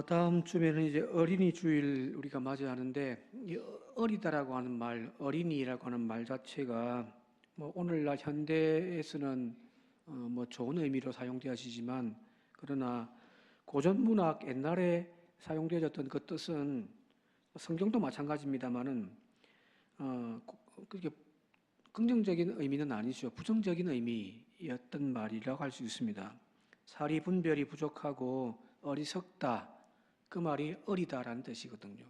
다음 주면은 이제 어린이 주일 우리가 맞이하는데 이 어리다라고 하는 말, 어린이라고 하는 말 자체가 뭐 오늘날 현대에서는 뭐 좋은 의미로 사용되어지지만 그러나 고전 문학 옛날에 사용되어졌던 그 뜻은 성경도 마찬가지입니다만은 그렇게 긍정적인 의미는 아니죠. 부정적인 의미였던 말이라고 할 수 있습니다. 사리 분별이 부족하고 어리석다. 그 말이 어리다라는 뜻이거든요.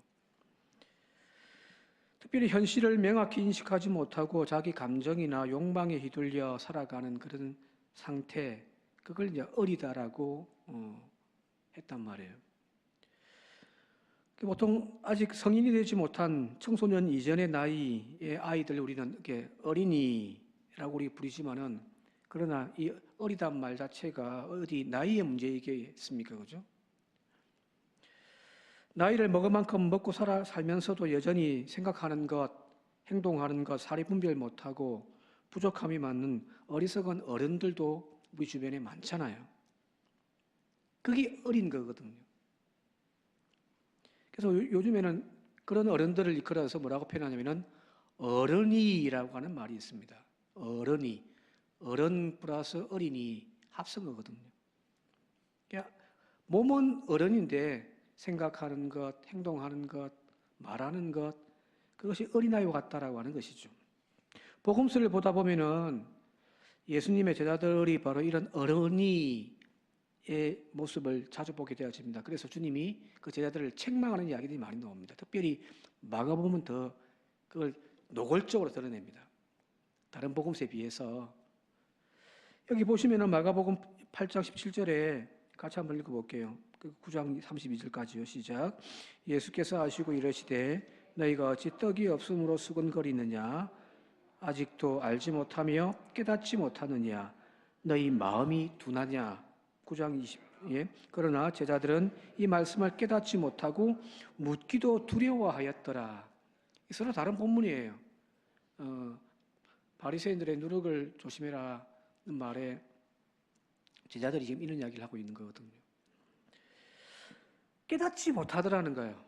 특별히 현실을 명확히 인식하지 못하고 자기 감정이나 욕망에 휘둘려 살아가는 그런 상태, 그걸 이제 어리다라고 했단 말이에요. 보통 아직 성인이 되지 못한 청소년 이전의 나이의 아이들 우리는 이렇게 어린이라고 우리 부르지만은 그러나 이 어리단 말 자체가 어디 나이의 문제이겠습니까, 그죠? 나이를 먹은 만큼 먹고 살면서도 여전히 생각하는 것, 행동하는 것, 사리 분별 못하고 부족함이 많은 어리석은 어른들도 우리 주변에 많잖아요. 그게 어린 거거든요. 그래서 요즘에는 그런 어른들을 이끌어서 뭐라고 표현하냐면은 어른이라고 하는 말이 있습니다. 어른이. 어른 플러스 어린이 합성어거든요. 그러니까 몸은 어른인데 생각하는 것, 행동하는 것, 말하는 것, 그것이 어린아이와 같다라고 하는 것이죠. 복음서를 보다 보면은 예수님의 제자들이 바로 이런 어른이의 모습을 자주 보게 되어집니다. 그래서 주님이 그 제자들을 책망하는 이야기들이 많이 나옵니다. 특별히 마가복음은 더 그걸 노골적으로 드러냅니다. 다른 복음서에 비해서. 여기 보시면은 마가복음 8장 17절에 같이 한번 읽어볼게요. 9장 32절까지요. 시작. 예수께서 하시고 이르시되 너희가 어찌 떡이 없음으로 수근거리느냐 아직도 알지 못하며 깨닫지 못하느냐 너희 마음이 둔하냐 9장 20. 예. 그러나 제자들은 이 말씀을 깨닫지 못하고 묻기도 두려워하였더라. 서로 다른 본문이에요. 바리새인들의 누룩을 조심해라 말에 제자들이 지금 이런 이야기를 하고 있는 거거든요. 깨닫지 못하더라는 거예요.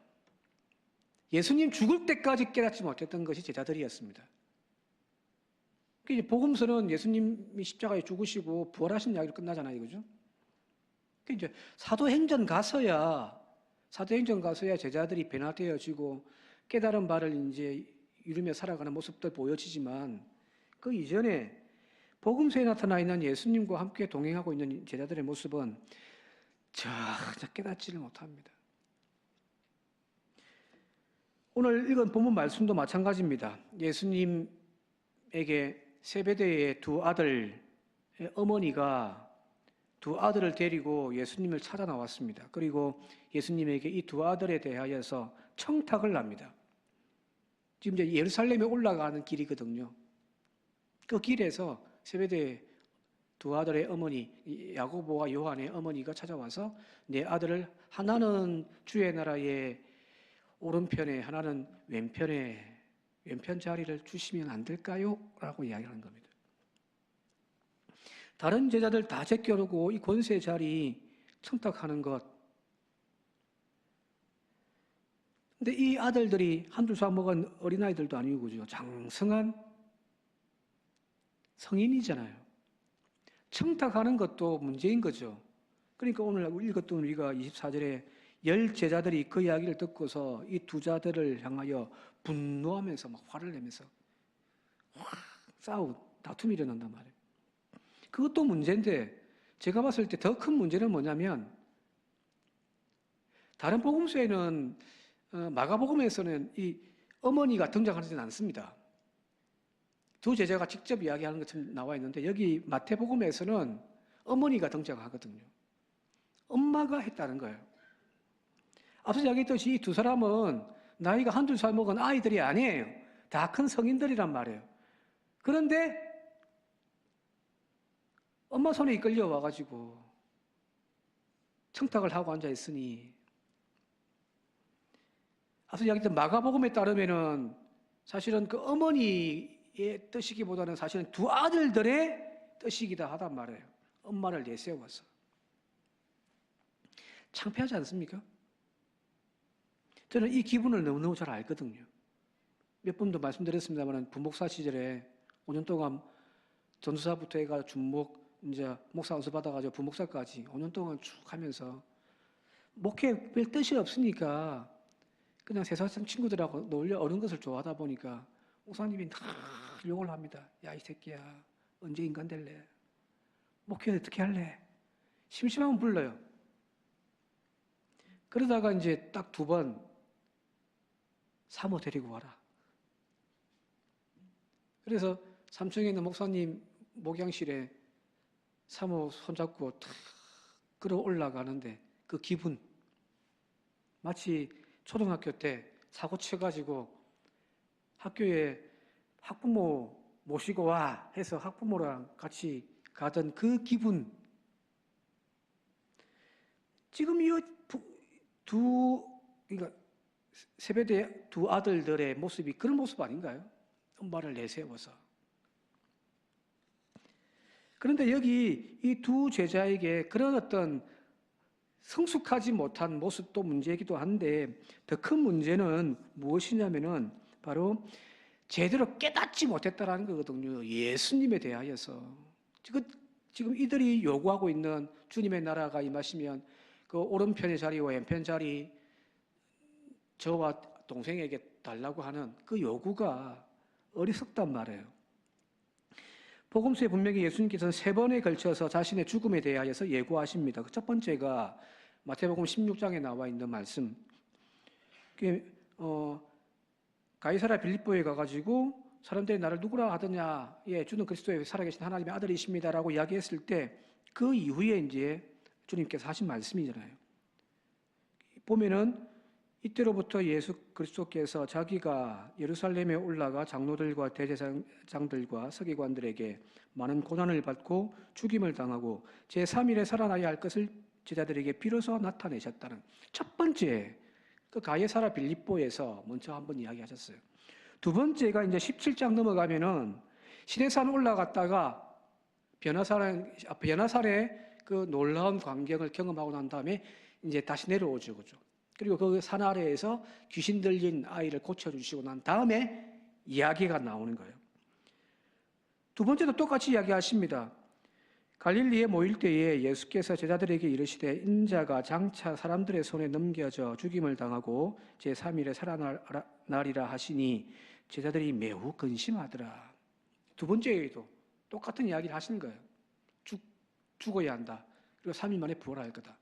예수님 죽을 때까지 깨닫지 못했던 것이 제자들이었습니다. 복음서는 예수님이 십자가에 죽으시고 부활하신 이야기로 끝나잖아요, 그죠? 이제 사도행전 가서야 제자들이 변화되어지고 깨달은 바를 이제 이루며 살아가는 모습들 보여지지만 그 이전에 복음서에 나타나 있는 예수님과 함께 동행하고 있는 제자들의 모습은 전혀 깨닫지를 못합니다. 오늘 읽은 본문 말씀도 마찬가지입니다. 예수님에게 세베대의 두 아들의 어머니가 두 아들을 데리고 예수님을 찾아 나왔습니다. 그리고 예수님에게 이 두 아들에 대하여서 청탁을 합니다. 지금 이제 예루살렘에 올라가는 길이거든요. 그 길에서 세베대의 두 아들의 어머니 야고보와 요한의 어머니가 찾아와서 내 아들을 하나는 주의 나라의 오른편에 하나는 왼편 자리를 주시면 안 될까요? 라고 이야기하는 겁니다. 다른 제자들 다 제껴놓고 이 권세 자리 청탁하는 것. 근데 이 아들들이 한두 살 먹은 어린아이들도 아니고 그죠? 장성한 성인이잖아요. 청탁하는 것도 문제인 거죠. 그러니까 오늘 읽었던 우리가 24절에 10 제자들이 그 이야기를 듣고서 이 두 자들을 향하여 분노하면서 막 화를 내면서 다툼이 일어난단 말이에요. 그것도 문제인데 제가 봤을 때 더 큰 문제는 뭐냐면 다른 복음서에는 마가복음에서는 이 어머니가 등장하지는 않습니다. 두 제자가 직접 이야기하는 것처럼 나와 있는데 여기 마태복음에서는 어머니가 등장하거든요. 엄마가 했다는 거예요. 앞서 이야기했듯이 이 두 사람은 나이가 한두 살 먹은 아이들이 아니에요. 다 큰 성인들이란 말이에요. 그런데 엄마 손에 이끌려 와가지고 청탁을 하고 앉아 있으니 앞서 이야기했던 마가복음에 따르면은 사실은 그 어머니의 뜻이기보다는 사실은 두 아들들의 뜻이기도 하단 말이에요. 엄마를 내세워서. 창피하지 않습니까? 저는 이 기분을 너무너무 잘 알거든요. 몇 번도 말씀드렸습니다만 부목사 시절에 5년 동안 전도사부터 해가 준목, 이제 목사 안수 받아가지고 부목사까지 5년 동안 쭉 하면서 목회 별 뜻이 없으니까 그냥 세상 친구들하고 놀려 어른 것을 좋아하다 보니까 목사님이 다 욕을 합니다. 야, 이 새끼야. 언제 인간 될래? 목회 어떻게 할래? 심심하면 불러요. 그러다가 이제 딱 2번 사모 데리고 와라. 그래서 3층에 있는 목사님 목양실에 사모 손잡고 탁 끌어 올라가는데 그 기분 마치 초등학교 때 사고 쳐가지고 학교에 학부모 모시고 와 해서 학부모랑 같이 가던 그 기분. 지금 이 그러니까 세배대 2 아들들의 모습이 그런 모습 아닌가요? 엄마를 내세워서. 그런데 여기 이 2 제자에게 그런 어떤 성숙하지 못한 모습도 문제이기도 한데 더 큰 문제는 무엇이냐면은 바로 제대로 깨닫지 못했다라는 거거든요. 예수님에 대하여서. 지금 이들이 요구하고 있는 주님의 나라가 임하시면 그 오른편의 자리와 왼편 자리 저와 동생에게 달라고 하는 그 요구가 어리석단 말이에요. 복음서에 분명히 예수님께서는 3번에 걸쳐서 자신의 죽음에 대하여서 예고하십니다. 첫 번째가 마태복음 16장에 나와 있는 말씀. 가이사랴 빌립보에 가가지고 사람들이 나를 누구라 하더냐? 예, 주는 그리스도의 살아계신 하나님의 아들이십니다라고 이야기했을 때 그 이후에 이제 주님께서 하신 말씀이잖아요. 보면은 이때로부터 예수 그리스도께서 자기가 예루살렘에 올라가 장로들과 대제사장들과 서기관들에게 많은 고난을 받고 죽임을 당하고 제3일에 살아나야 할 것을 제자들에게 비로소 나타내셨다는 첫 번째 그 가이사랴 빌립보에서 먼저 한번 이야기하셨어요. 2번째가 이제 17장 넘어가면은 시내산 올라갔다가 변화산의 그 놀라운 광경을 경험하고 난 다음에 이제 다시 내려오죠, 그죠? 그리고 그 산 아래에서 귀신 들린 아이를 고쳐주시고 난 다음에 이야기가 나오는 거예요. 2번째도 똑같이 이야기하십니다. 갈릴리에 모일 때에 예수께서 제자들에게 이르시되 인자가 장차 사람들의 손에 넘겨져 죽임을 당하고 제3일에 살아나리라 하시니 제자들이 매우 근심하더라. 2번째에도 똑같은 이야기를 하시는 거예요. 죽어야 한다. 그리고 3일 만에 부활할 거다.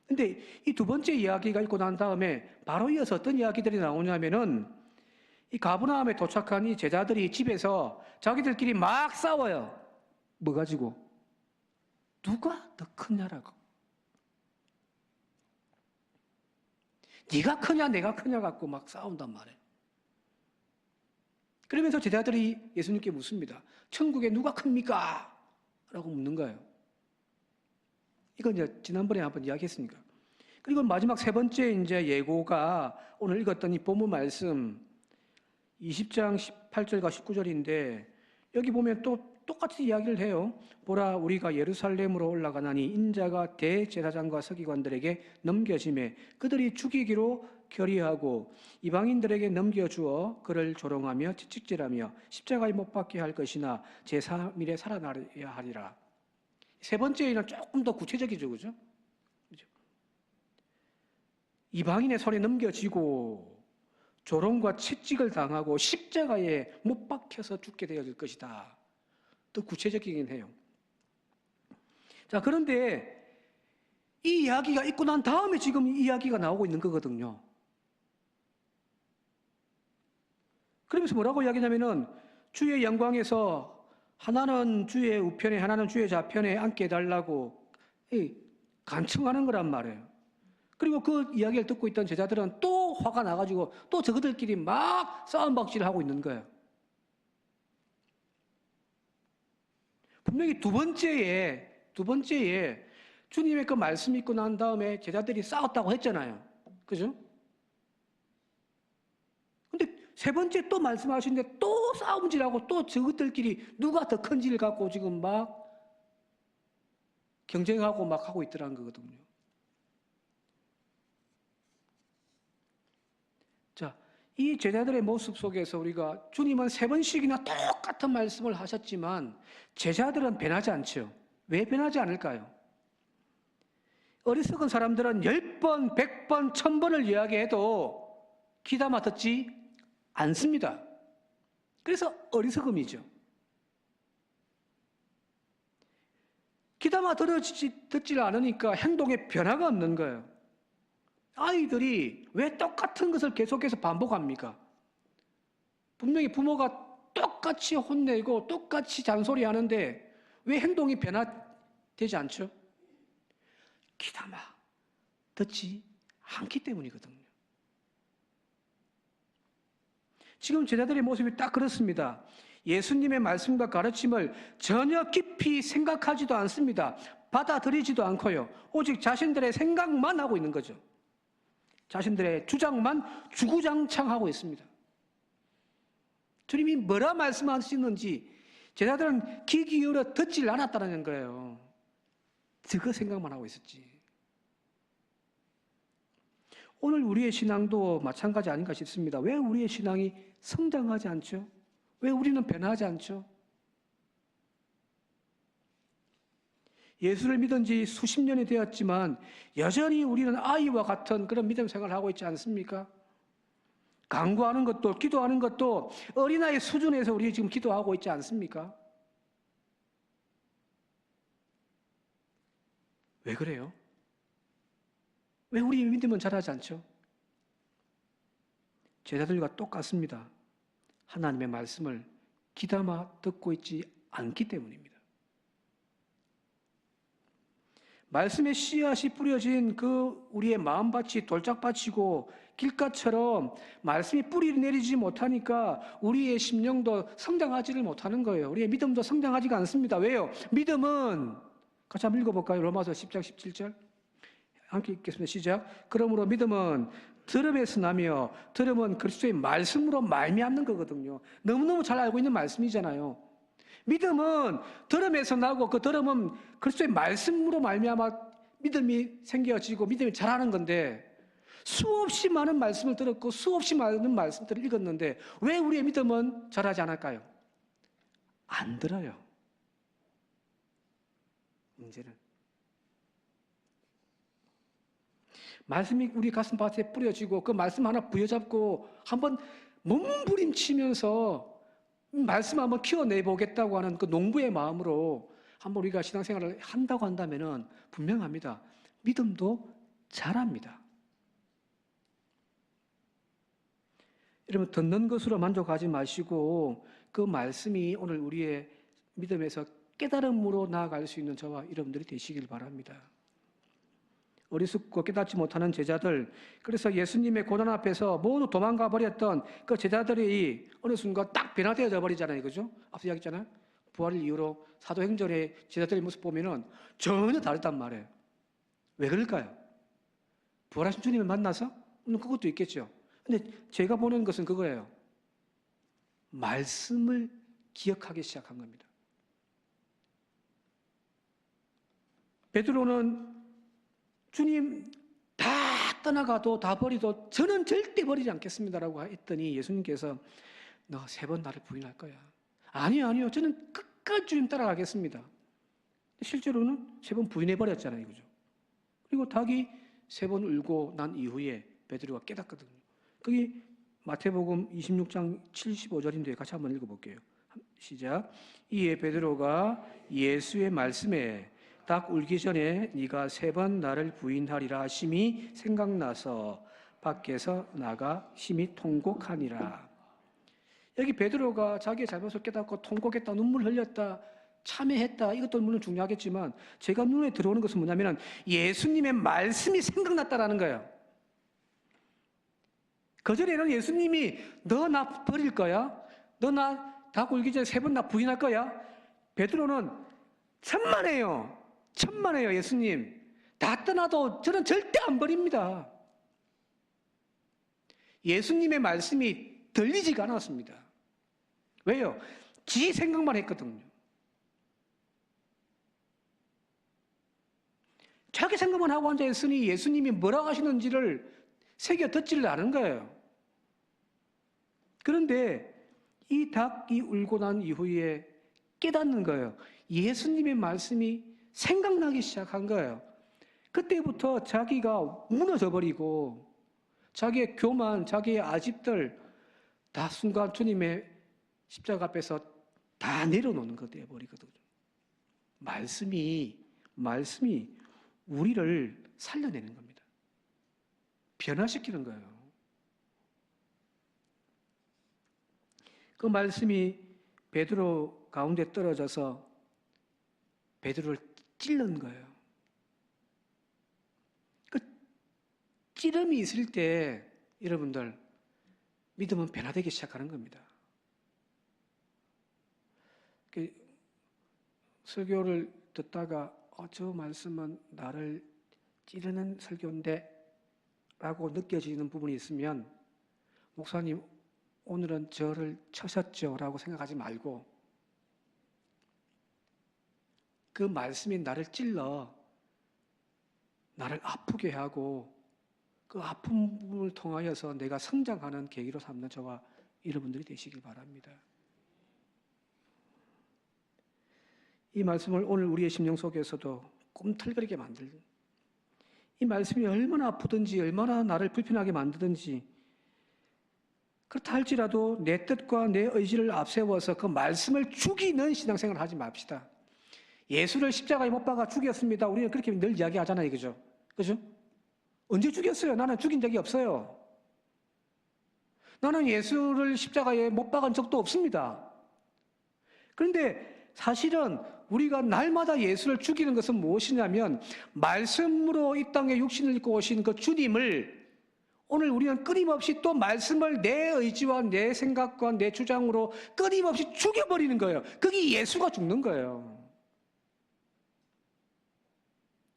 근데 이 2번째 이야기가 있고 난 다음에 바로 이어서 어떤 이야기들이 나오냐면은 이 가버나움에 도착한 이 제자들이 집에서 자기들끼리 막 싸워요. 뭐 가지고? 누가 더 크냐라고. 네가 크냐 내가 크냐 갖고 막 싸운단 말이에요. 그러면서 제자들이 예수님께 묻습니다. 천국에 누가 큽니까? 라고 묻는 거예요. 이건 이제 지난번에 한번 이야기했으니까. 그리고 마지막 3번째 이제 예고가 오늘 읽었던 이 본문 말씀 20장 18절과 19절인데 여기 보면 또 똑같이 이야기를 해요. 보라 우리가 예루살렘으로 올라가나니 인자가 대제사장과 서기관들에게 넘겨짐에 그들이 죽이기로 결의하고 이방인들에게 넘겨주어 그를 조롱하며 채찍질하며 십자가에 못 박게 할 것이나 제3일에 살아나야 하리라. 3번째는 조금 더 구체적이죠, 그죠? 이방인의 손에 넘겨지고 조롱과 채찍을 당하고 십자가에 못 박혀서 죽게 되어질 것이다. 더 구체적이긴 해요. 자, 그런데 이 이야기가 있고 난 다음에 지금 이 이야기가 나오고 있는 거거든요. 그러면서 뭐라고 이야기냐면은 주의 영광에서 하나는 주의 우편에 하나는 주의 좌편에 앉게 해달라고 간청하는 거란 말이에요. 그리고 그 이야기를 듣고 있던 제자들은 또 화가 나가지고 또 저그들끼리 막 싸움박질을 하고 있는 거예요. 분명히 두 번째에 주님의 그 말씀 있고 난 다음에 제자들이 싸웠다고 했잖아요. 그죠? 근데 3번째 또 말씀하시는데 또 싸움질하고 또 저것들끼리 누가 더 큰지를 갖고 지금 막 경쟁하고 막 하고 있더라는 거거든요. 이 제자들의 모습 속에서 우리가 주님은 3번씩이나 똑같은 말씀을 하셨지만 제자들은 변하지 않죠. 왜 변하지 않을까요? 어리석은 사람들은 10번, 100번, 1000번을 이야기해도 귀담아 듣지 않습니다. 그래서 어리석음이죠. 귀담아 듣질 않으니까 행동에 변화가 없는 거예요. 아이들이 왜 똑같은 것을 계속해서 반복합니까? 분명히 부모가 똑같이 혼내고 똑같이 잔소리하는데 왜 행동이 변화되지 않죠? 귀담아 듣지 않기 때문이거든요. 지금 제자들의 모습이 딱 그렇습니다. 예수님의 말씀과 가르침을 전혀 깊이 생각하지도 않습니다. 받아들이지도 않고요. 오직 자신들의 생각만 하고 있는 거죠. 자신들의 주장만 주구장창하고 있습니다. 주님이 뭐라 말씀하시는지 제자들은 귀 기울여 듣질 않았다는 거예요. 그 생각만 하고 있었지. 오늘 우리의 신앙도 마찬가지 아닌가 싶습니다. 왜 우리의 신앙이 성장하지 않죠? 왜 우리는 변하지 않죠? 예수를 믿은 지 수십 년이 되었지만 여전히 우리는 아이와 같은 그런 믿음 생활을 하고 있지 않습니까? 간구하는 것도 기도하는 것도 어린아이 수준에서 우리 지금 기도하고 있지 않습니까? 왜 그래요? 왜 우리 믿음은 자라지 않죠? 제자들과 똑같습니다. 하나님의 말씀을 귀담아 듣고 있지 않기 때문입니다. 말씀의 씨앗이 뿌려진 그 우리의 마음밭이 돌짝밭이고 길가처럼 말씀이 뿌리를 내리지 못하니까 우리의 심령도 성장하지를 못하는 거예요. 우리의 믿음도 성장하지가 않습니다. 왜요? 믿음은 같이 한번 읽어볼까요? 로마서 10장 17절 함께 읽겠습니다. 시작. 그러므로 믿음은 들음에서 나며 들음은 그리스도의 말씀으로 말미암는 거거든요. 너무너무 잘 알고 있는 말씀이잖아요. 믿음은 들음에서 나고 그 들음은 그리스도의 말씀으로 말미암아 믿음이 생겨지고 믿음이 자라는 건데 수없이 많은 말씀을 들었고 수없이 많은 말씀들을 읽었는데 왜 우리의 믿음은 자라지 않을까요? 안 들어요. 문제는 말씀이 우리 가슴밭에 뿌려지고 그 말씀 하나 부여잡고 한번 몸부림치면서 말씀 한번 키워내보겠다고 하는 그 농부의 마음으로 한번 우리가 신앙생활을 한다고 한다면은 분명합니다. 믿음도 자랍니다. 여러분 듣는 것으로 만족하지 마시고 그 말씀이 오늘 우리의 믿음에서 깨달음으로 나아갈 수 있는 저와 여러분들이 되시길 바랍니다. 어리석고 깨닫지 못하는 제자들, 그래서 예수님의 고난 앞에서 모두 도망가 버렸던 그 제자들이 어느 순간 딱 변화되어져 버리잖아요. 그죠? 앞서 이야기했잖아요. 부활 이후로 사도행전의 제자들의 모습 보면은 전혀 다르단 말이에요. 왜 그럴까요? 부활하신 주님을 만나서? 물론 그것도 있겠죠. 근데 제가 보는 것은 그거예요. 말씀을 기억하기 시작한 겁니다. 베드로는 주님 다 떠나가도 다 버리도 저는 절대 버리지 않겠습니다라고 했더니 예수님께서 너 3번 나를 부인할 거야. 아니요. 저는 끝까지 주님 따라가겠습니다. 실제로는 3번 부인해버렸잖아요. 그죠? 그리고 닭이 3번 울고 난 이후에 베드로가 깨닫거든요. 거기 마태복음 26장 75절인데 같이 한번 읽어볼게요. 시작. 이에 베드로가 예수의 말씀에 닭 울기 전에 네가 3번 나를 부인하리라 하심이 생각나서 밖에서 나가 심히 통곡하니라. 여기 베드로가 자기의 잘못을 깨닫고 통곡했다, 눈물 흘렸다, 참회했다, 이것도 물론 중요하겠지만 제가 눈에 들어오는 것은 뭐냐면 예수님의 말씀이 생각났다라는 거예요. 그전에는 예수님이 너 나 버릴 거야? 너 나 닭 울기 전에 3번 나 부인할 거야? 베드로는 천만에요. 예수님. 다 떠나도 저는 절대 안 버립니다. 예수님의 말씀이 들리지가 않았습니다. 왜요? 지 생각만 했거든요. 자기 생각만 하고 앉아있으니 예수님이 뭐라고 하시는지를 새겨 듣지를 않은 거예요. 그런데 이 닭이 울고 난 이후에 깨닫는 거예요. 예수님의 말씀이 생각나기 시작한 거예요. 그때부터 자기가 무너져 버리고 자기의 교만, 자기의 아집들 다 순간 주님의 십자가 앞에서 다 내려놓는 것 되어버리거든요. 말씀이 우리를 살려내는 겁니다. 변화시키는 거예요. 그 말씀이 베드로 가운데 떨어져서 베드로를 찔른 거예요. 그 찌름이 있을 때 여러분들 믿음은 변화되기 시작하는 겁니다. 그 설교를 듣다가 저 말씀은 나를 찌르는 설교인데 라고 느껴지는 부분이 있으면 목사님 오늘은 저를 쳐셨죠 라고 생각하지 말고 그 말씀이 나를 찔러 나를 아프게 하고 그 아픈 부분을 통하여서 내가 성장하는 계기로 삼는 저와 여러분들이 되시길 바랍니다. 이 말씀을 오늘 우리의 심령 속에서도 꿈틀거리게 만들고 이 말씀이 얼마나 아프든지 얼마나 나를 불편하게 만드든지 그렇다 할지라도 내 뜻과 내 의지를 앞세워서 그 말씀을 죽이는 신앙생활을 하지 맙시다. 예수를 십자가에 못 박아 죽였습니다. 우리는 그렇게 늘 이야기하잖아요. 그죠? 그죠? 언제 죽였어요? 나는 죽인 적이 없어요. 나는 예수를 십자가에 못 박은 적도 없습니다. 그런데 사실은 우리가 날마다 예수를 죽이는 것은 무엇이냐면 말씀으로 이 땅에 육신을 입고 오신 그 주님을 오늘 우리는 끊임없이 또 말씀을 내 의지와 내 생각과 내 주장으로 끊임없이 죽여버리는 거예요. 그게 예수가 죽는 거예요.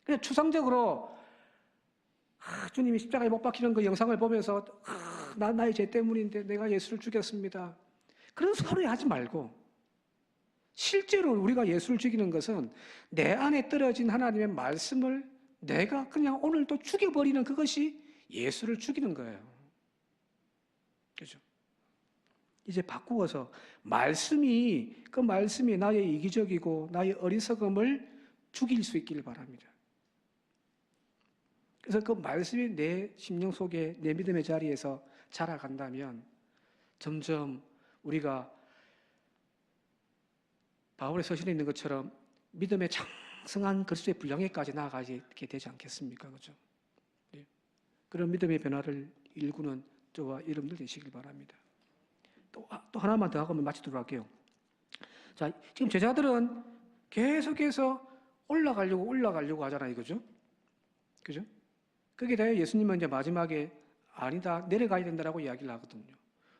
그냥 추상적으로 주님이 십자가에 못 박히는 그 영상을 보면서 나의 죄 때문인데 내가 예수를 죽였습니다. 그런 소리 하지 말고 실제로 우리가 예수를 죽이는 것은 내 안에 떨어진 하나님의 말씀을 내가 그냥 오늘도 죽여버리는 그것이 예수를 죽이는 거예요. 그죠? 이제 바꾸어서 그 말씀이 나의 이기적이고 나의 어리석음을 죽일 수 있기를 바랍니다. 그래서 그 말씀이 내 심령 속에 내 믿음의 자리에서 자라간다면 점점 우리가 바울의 서신에 있는 것처럼 믿음의 장성한 그리스도의 분량에까지 나아가게 되지 않겠습니까? 그죠? 네. 그런 믿음의 변화를 일구는 저와 여러분들 되시길 바랍니다. 또 하나만 더 하고 마치도록 할게요. 자, 지금 제자들은 계속해서 올라가려고 하잖아요. 그죠? 그죠? 그게 다 예수님은 이제 마지막에 아니다, 내려가야 된다라고 이야기를 하거든요.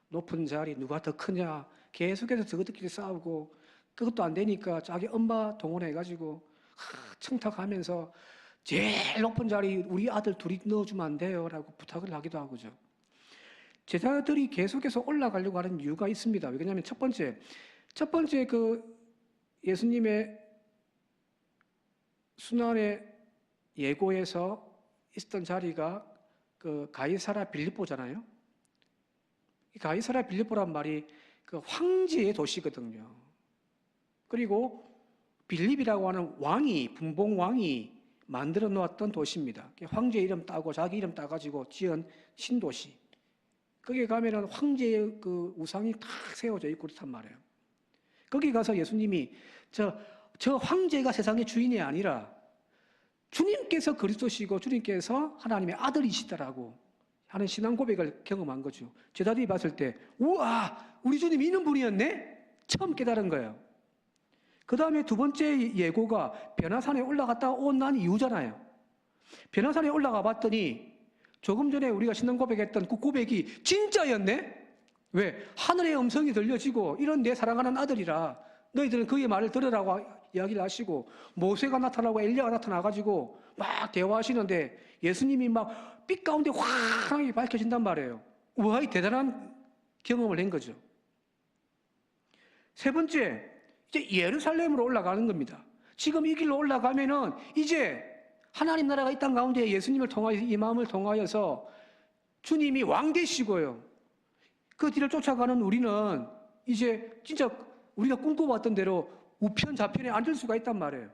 높은 자리, 누가 더 크냐, 계속해서 저것들끼리 싸우고, 그것도 안 되니까 자기 엄마 동원해가지고, 청탁하면서, 제일 높은 자리 우리 아들 둘이 넣어주면 안 돼요? 라고 부탁을 하기도 하고죠. 제자들이 계속해서 올라가려고 하는 이유가 있습니다. 왜냐하면 첫 번째 그 예수님의 순환의 예고에서 있었던 자리가 그 가이사랴 빌립보잖아요. 이 가이사랴 빌립보란 말이 그 황제의 도시거든요. 그리고 빌립이라고 하는 분봉 왕이 만들어 놓았던 도시입니다. 황제 이름 따고 자기 이름 따가지고 지은 신도시. 거기 가면은 황제의 그 우상이 탁 세워져 있고 그렇단 말이에요. 거기 가서 예수님이 저 황제가 세상의 주인이 아니라 주님께서 그리스도시고 주님께서 하나님의 아들이시다라고 하는 신앙 고백을 경험한 거죠. 제자들이 봤을 때 우와, 우리 주님이 이런 분이었네? 처음 깨달은 거예요. 그 다음에 두 번째 예고가 변화산에 올라갔다 온 난 이유잖아요. 변화산에 올라가 봤더니 조금 전에 우리가 신앙 고백했던 그 고백이 진짜였네? 왜? 하늘의 음성이 들려지고 이런 내 사랑하는 아들이라 너희들은 그의 말을 들으라고 이야기를 하시고 모세가 나타나고 엘리야가 나타나가지고 막 대화하시는데 예수님이 막 빛 가운데 환하게 밝혀진단 말이에요. 우와, 이 대단한 경험을 한 거죠. 세 번째, 이제 예루살렘으로 올라가는 겁니다. 지금 이 길로 올라가면은 이제 하나님 나라가 이 땅 가운데 예수님을 통하여서 이 마음을 통하여서 주님이 왕 되시고요. 그 뒤를 쫓아가는 우리는 이제 진짜 우리가 꿈꿔왔던 대로 우편 좌편에 앉을 수가 있단 말이에요.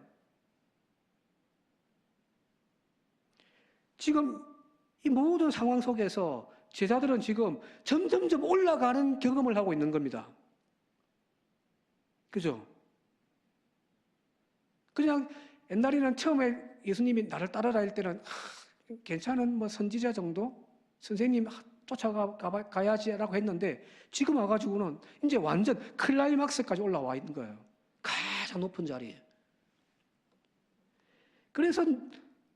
지금 이 모든 상황 속에서 제자들은 지금 점점점 올라가는 경험을 하고 있는 겁니다. 그죠? 그냥 옛날에는 처음에 예수님이 나를 따르라 할 때는 괜찮은 뭐 선지자 정도? 선생님 쫓아가야지라고 했는데 지금 와가지고는 이제 완전 클라이막스까지 올라와 있는 거예요. 가장 높은 자리에. 그래서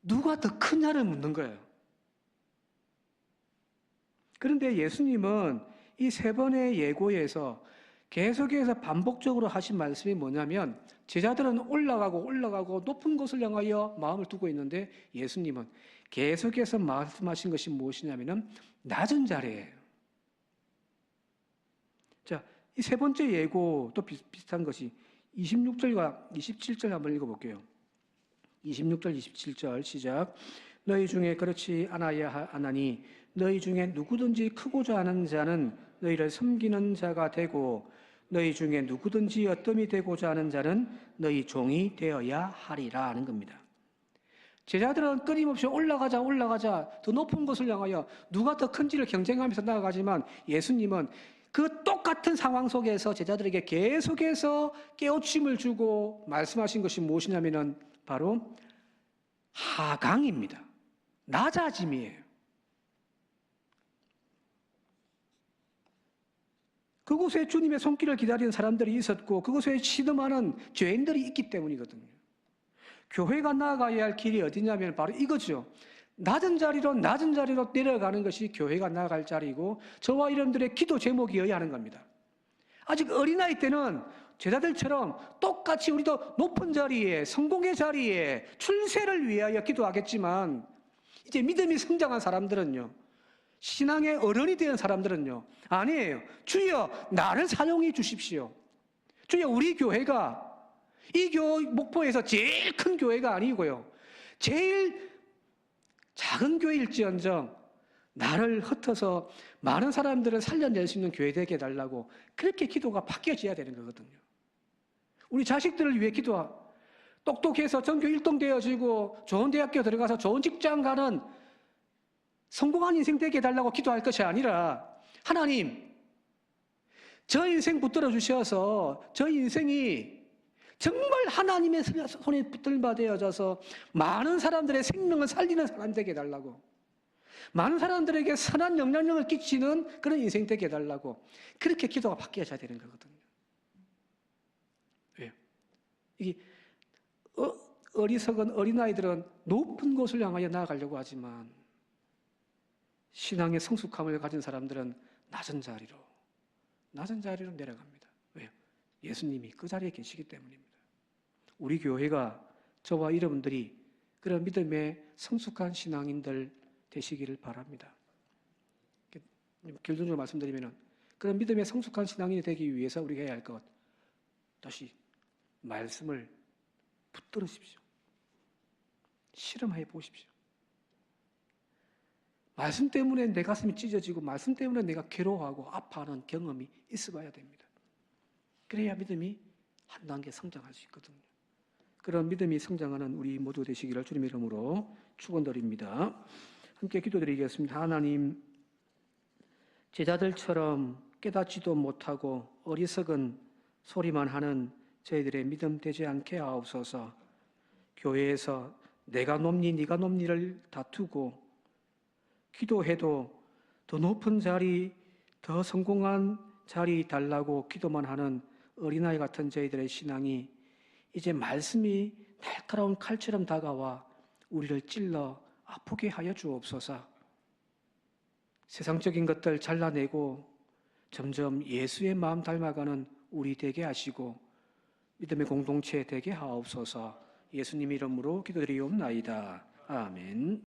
누가 더 크냐를 묻는 거예요. 그런데 예수님은 이 세 번의 예고에서 계속해서 반복적으로 하신 말씀이 뭐냐면 제자들은 올라가고 높은 곳을 향하여 마음을 두고 있는데 예수님은 계속해서 말씀하신 것이 무엇이냐면 낮은 자리예요. 자, 이 세 번째 예고도 비슷한 것이 26절과 27절 한번 읽어볼게요. 26절, 27절 시작. 너희 중에 그렇지 않아야 하나니 너희 중에 누구든지 크고자 하는 자는 너희를 섬기는 자가 되고 너희 중에 누구든지 어뜸이 되고자 하는 자는 너희 종이 되어야 하리라 하는 겁니다. 제자들은 끊임없이 올라가자 더 높은 곳을 향하여 누가 더 큰지를 경쟁하면서 나아가지만 예수님은 그 똑같은 상황 속에서 제자들에게 계속해서 깨우침을 주고 말씀하신 것이 무엇이냐면 바로 하강입니다. 낮아짐이에요. 그곳에 주님의 손길을 기다리는 사람들이 있었고 그곳에 시름하는 죄인들이 있기 때문이거든요. 교회가 나아가야 할 길이 어디냐면 바로 이거죠. 낮은 자리로 내려가는 것이 교회가 나아갈 자리이고 저와 여러분들의 기도 제목이어야 하는 겁니다. 아직 어린아이 때는 제자들처럼 똑같이 우리도 높은 자리에 성공의 자리에 출세를 위하여 기도하겠지만 이제 믿음이 성장한 사람들은요, 신앙의 어른이 된 사람들은요, 아니에요. 주여 나를 사용해 주십시오. 주여 우리 교회가 이 목포에서 제일 큰 교회가 아니고요, 제일 작은 교회일지언정 나를 흩어서 많은 사람들을 살려낼 수 있는 교회 되게 해달라고 그렇게 기도가 바뀌어져야 되는 거거든요. 우리 자식들을 위해 똑똑해서 전교 1등 되어지고 좋은 대학교 들어가서 좋은 직장 가는 성공한 인생 되게 해달라고 기도할 것이 아니라 하나님, 저 인생 붙들어 주셔서 저 인생이 정말 하나님의 손에 붙들받아져서 많은 사람들의 생명을 살리는 사람 되게 해달라고, 많은 사람들에게 선한 영향력을 끼치는 그런 인생 되게 해달라고 그렇게 기도가 바뀌어져야 되는 거거든요. 왜요? 이게 어리석은 어린아이들은 높은 곳을 향하여 나아가려고 하지만 신앙의 성숙함을 가진 사람들은 낮은 자리로 내려갑니다. 왜요? 예수님이 그 자리에 계시기 때문입니다. 우리 교회가 저와 여러분들이 그런 믿음의 성숙한 신앙인들 되시기를 바랍니다. 결론적으로 말씀드리면 그런 믿음의 성숙한 신앙인이 되기 위해서 우리가 해야 할 것, 다시 말씀을 붙들으십시오. 실험해 보십시오. 말씀 때문에 내 가슴이 찢어지고 말씀 때문에 내가 괴로워하고 아파하는 경험이 있어봐야 됩니다. 그래야 믿음이 한 단계 성장할 수 있거든요. 그런 믿음이 성장하는 우리 모두 되시기를 주님의 이름으로 축원드립니다. 함께 기도드리겠습니다. 하나님, 제자들처럼 깨닫지도 못하고 어리석은 소리만 하는 저희들의 믿음 되지 않게 하옵소서. 교회에서 내가 높니 네가 높니를 다투고 기도해도 더 높은 자리, 더 성공한 자리 달라고 기도만 하는 어린아이 같은 저희들의 신앙이 이제 말씀이 날카로운 칼처럼 다가와 우리를 찔러 아프게 하여 주옵소서. 세상적인 것들 잘라내고 점점 예수의 마음 닮아가는 우리 되게 하시고 믿음의 공동체 되게 하옵소서. 예수님 이름으로 기도드리옵나이다. 아멘.